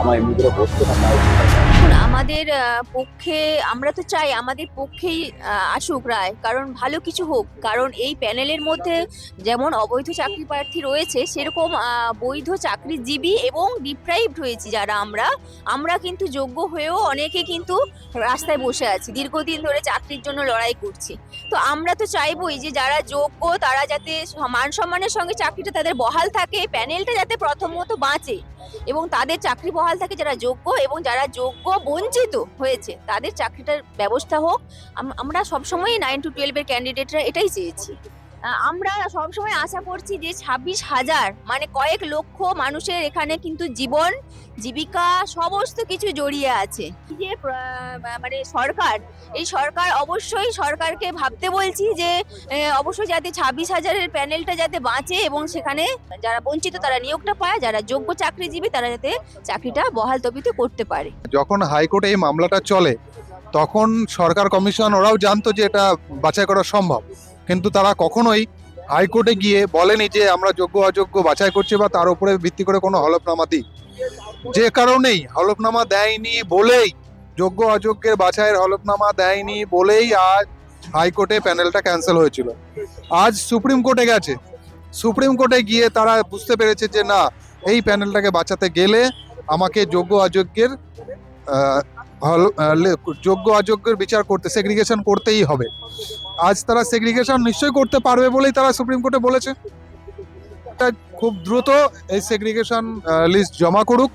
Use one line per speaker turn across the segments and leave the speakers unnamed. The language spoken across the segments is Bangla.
আমার এমনি করে বসতে না পাই।
দেখুন, আমাদের পক্ষে আমরা তো চাই আমাদের পক্ষেই আসুক রায়, কারণ ভালো কিছু হোক। কারণ এই প্যানেলের মধ্যে যেমন অবৈধ চাকরি প্রার্থী রয়েছে, সেরকম বৈধ চাকরিজীবী এবং ডিপ্রাইভড হয়েছি যারা আমরা আমরা কিন্তু যোগ্য হয়েও অনেকে কিন্তু রাস্তায় বসে আছি, দীর্ঘদিন ধরে চাকরির জন্য লড়াই করছি। তো আমরা তো চাইবোই যে যারা যোগ্য তারা যাতে মান সম্মানের সঙ্গে চাকরিটা তাদের বহাল থাকে, প্যানেলটা যাতে প্রথমত বাঁচে এবং তাদের চাকরি বহাল থাকে যারা যোগ্য, এবং যারা যোগ্য বঞ্চিত হয়েছে তাদের চাকরিটার ব্যবস্থা হোক। আমরা সবসময় 9 to 12 এর ক্যান্ডিডেটরা এটাই চেয়েছি। আমরা সবসময় আশা করছি যে 26,000 মানে কয়েক লক্ষ মানুষের এখানে কিন্তু জীবন জীবিকা সমস্ত কিছু জড়িয়ে আছে। এই যে মানে সরকার, এই সরকার অবশ্যই সরকারকে ভাবতে বলছি যে অবশ্যই যাতে 26,000-এর প্যানেলটা যাতে বাঁচে এবং সেখানে যারা বঞ্চিত তারা নিয়োগটা পায়, যারা যোগ্য চাকরিজীবী তারা যাতে চাকরিটা বহাল তবিত করতে পারে।
যখন হাইকোর্টে এই মামলাটা চলে তখন সরকার কমিশন ওরাও জানতো যে এটা বাছাই করা সম্ভব, কিন্তু তারা কখনোই হাইকোর্টে গিয়ে বলেনি যে আমরা যোগ্য অযোগ্য বাছাই করছি বা তার উপরে ভিত্তি করে কোনো হলফনামা দিই। যে কারণেই হলফনামা দেয়নি বলেই, যোগ্য অযোগ্যের বাছাইয়ের হলফনামা দেয়নি বলেই আজ হাইকোর্টে প্যানেলটা ক্যান্সেল হয়েছিল। আজ সুপ্রিম কোর্টে গেছে, সুপ্রিম কোর্টে গিয়ে তারা বুঝতে পেরেছে যে না, এই প্যানেলটাকে বাঁচাতে গেলে আমাকে যোগ্য অযোগ্যের যোগ্য অযোগ্যের বিচার করতে, সেগ্রিগেশন করতেই হবে। আজ তারা সেগ্রিগেশন নিশ্চয়ই করতে পারবে বলেই তারা সুপ্রিম কোর্টে বলেছে খুব দ্রুত এই সেগ্রিগেশন লিস্ট জমা করুক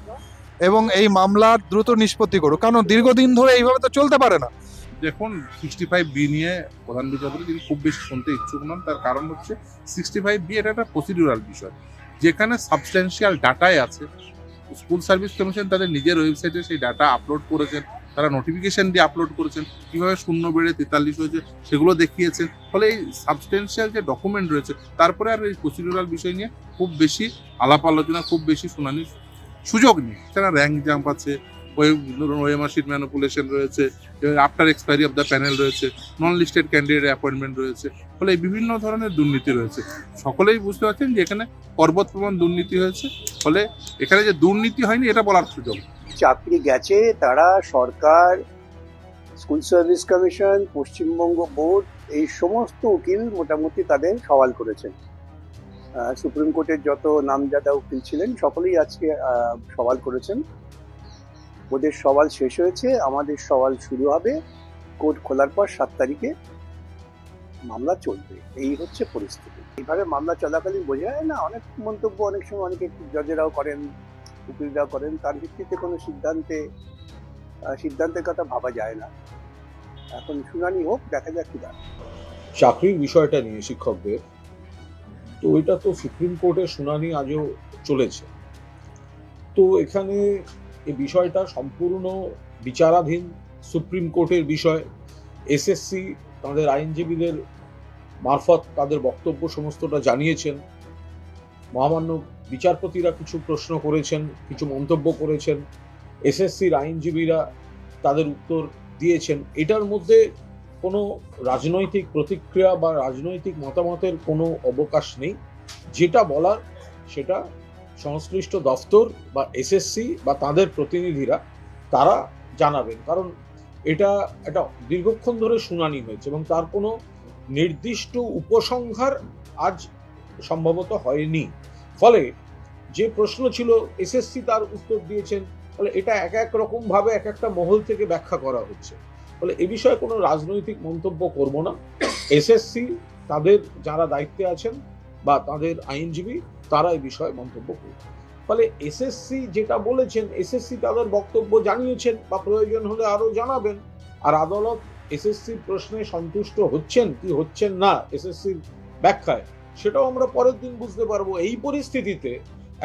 এবং এই মামলার দ্রুত নিষ্পত্তি করুক, কারণ দীর্ঘদিন ধরে এইভাবে তো চলতে পারে না।
দেখুন, 65B নিয়ে প্রধান বিচারপতি তিনি খুব বেশি শুনতে ইচ্ছুক নন। তার কারণ হচ্ছে 65B এটা একটা প্রসিডিউরাল বিষয়, যেখানে সাবস্ট্যান্সিয়াল ডাটাই আছে। স্কুল সার্ভিস কমিশন তাদের নিজের ওয়েবসাইটে সেই ডাটা আপলোড করেছেন, তারা নোটিফিকেশন দিয়ে আপলোড করেছেন, কিভাবে শূন্য বেড়ে 43 হয়েছে সেগুলো দেখিয়েছেন। ফলে এই সাবস্টেন্সিয়াল যে ডকুমেন্ট রয়েছে, তারপরে আর এই প্রসিডিউরাল বিষয় নিয়ে খুব বেশি আলাপ আলোচনা, খুব বেশি শুনানির সুযোগ নেই। সেখানে র্যাঙ্ক জাম্প আছে, ওএমআর শিট ম্যানিপুলেশন রয়েছে, after expiry of the panel রয়েছে, নন লিস্টেড ক্যান্ডিডেট অ্যাপয়েন্টমেন্ট রয়েছে। ফলে বিভিন্ন ধরনের দুর্নীতি রয়েছে। সকলেই বুঝতে পারছেন যে এখানে পর্বত প্রমাণ দুর্নীতি হয়েছে। ফলে এখানে যে দুর্নীতি হয়নি এটা বলার সুযোগ।
চাকরি গেছে তারা সরকার, school service commission, Paschimbanga board, এই সমস্ত উকিল মোটামুটি তাদের সওয়াল করেছেন। সুপ্রিম কোর্টের যত নামজাদা উকিল ছিলেন সকলেই আজকে সওয়াল করেছেন। ওদের সওয়াল শেষ হয়েছে, আমাদের সওয়াল শুরু হবে। কোর্ট খোলার পর 7 তারিখে মামলা চলবে। এই হচ্ছে পরিস্থিতি। এইভাবে মামলা চলাকালীন বোঝা যায় না, অনেক মন্তব্য অনেক সময় অনেকে জজেরাও করেন, উকিলরাও করেন, তার ভিত্তিতে কোনো সিদ্ধান্তের কথা ভাবা যায় না। এখন শুনানি হোক, দেখা যাক কি দাঁড়ায়।
চাকরির বিষয়টা নিয়ে শিক্ষকদের, তো এটা তো সুপ্রিম কোর্টের শুনানি আজও চলেছে। তো এখানে এই বিষয়টা সম্পূর্ণ বিচারাধীন সুপ্রিম কোর্টের বিষয়। এসএসসি তাদের আইনজীবীদের মারফত তাদের বক্তব্য সমস্তটা জানিয়েছেন। মহামান্য বিচারপতিরা কিছু প্রশ্ন করেছেন, কিছু মন্তব্য করেছেন, এসএসসির আইনজীবীরা তাদের উত্তর দিয়েছেন। এটার মধ্যে কোনো রাজনৈতিক প্রতিক্রিয়া বা রাজনৈতিক মতামতের কোনো অবকাশ নেই। যেটা বলার সেটা সংশ্লিষ্ট দফতর বা এসএসসি বা তাদের প্রতিনিধিরা তারা জানাবেন, কারণ এটা একটা দীর্ঘক্ষণ ধরে শুনানি হয়েছে এবং তার কোনো নির্দিষ্ট উপসংহার আজ সম্ভবত হয়নি। ফলে যে প্রশ্ন ছিল এসএসসি তার উত্তর দিয়েছেন। ফলে এটা এক এক রকম ভাবে এক একটা মহল থেকে ব্যাখ্যা করা হচ্ছে। ফলে এ বিষয়ে কোনো রাজনৈতিক মন্তব্য করব না। এসএসসি তাদের যারা দায়িত্বে আছেন বা তাদের আইনজীবী তারা এই বিষয়ে মন্তব্য করবে। ফলে এসএসসি যেটা বলেছেন, এসএসসি তাদের বক্তব্য জানিয়েছেন বা প্রয়োজন হলে আরো জানাবেন। আর আদালত এসএসসির প্রশ্নে সন্তুষ্ট হচ্ছেন কি হচ্ছেন না এসএসসির ব্যাখ্যায়, সেটাও আমরা পরের দিন বুঝতে পারবো। এই পরিস্থিতিতে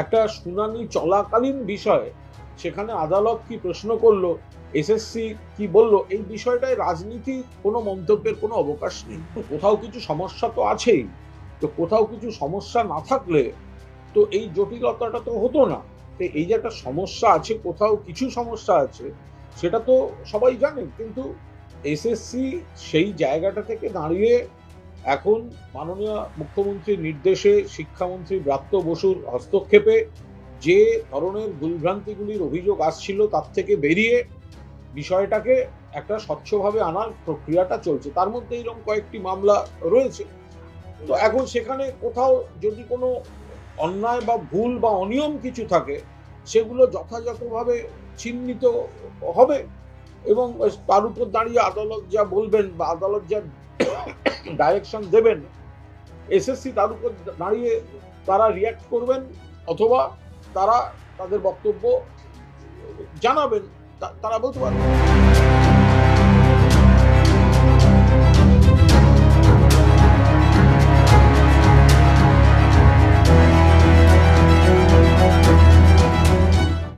একটা শুনানি চলাকালীন বিষয়ে সেখানে আদালত কি প্রশ্ন করলো, এসএসসি কি বলল, এই বিষয়টায় রাজনীতি কোনো মন্তব্যের কোনো অবকাশ নেই। কোথাও কিছু সমস্যা তো আছেই, তো কোথাও কিছু সমস্যা না থাকলে তো এই জটিলতাটা তো হতো না। তো এই যে একটা সমস্যা আছে, কোথাও কিছু সমস্যা আছে, সেটা তো সবাই জানেন। কিন্তু এসএসসি সেই জায়গাটা থেকে দাঁড়িয়ে এখন মাননীয় মুখ্যমন্ত্রীর নির্দেশে, শিক্ষামন্ত্রী ব্রাত্য বসুর হস্তক্ষেপে যে ধরনের ভুলভ্রান্তিগুলির অভিযোগ আসছিল তার থেকে বেরিয়ে বিষয়টাকে একটা স্বচ্ছভাবে আনার প্রক্রিয়াটা চলছে। তার মধ্যে এরকম কয়েকটি মামলা রয়েছে। তো এখন সেখানে কোথাও যদি কোনো অন্যায় বা ভুল বা অনিয়ম কিছু থাকে সেগুলো যথাযথভাবে চিহ্নিত হবে এবং তার উপর দাঁড়িয়ে আদালত যা বলবেন বা আদালত যা ডাইরেকশন দেবেন, এসএসসি তার উপর দাঁড়িয়ে তারা রিয়াক্ট করবেন অথবা তারা তাদের বক্তব্য জানাবেন, তারা বলতে পারবেন।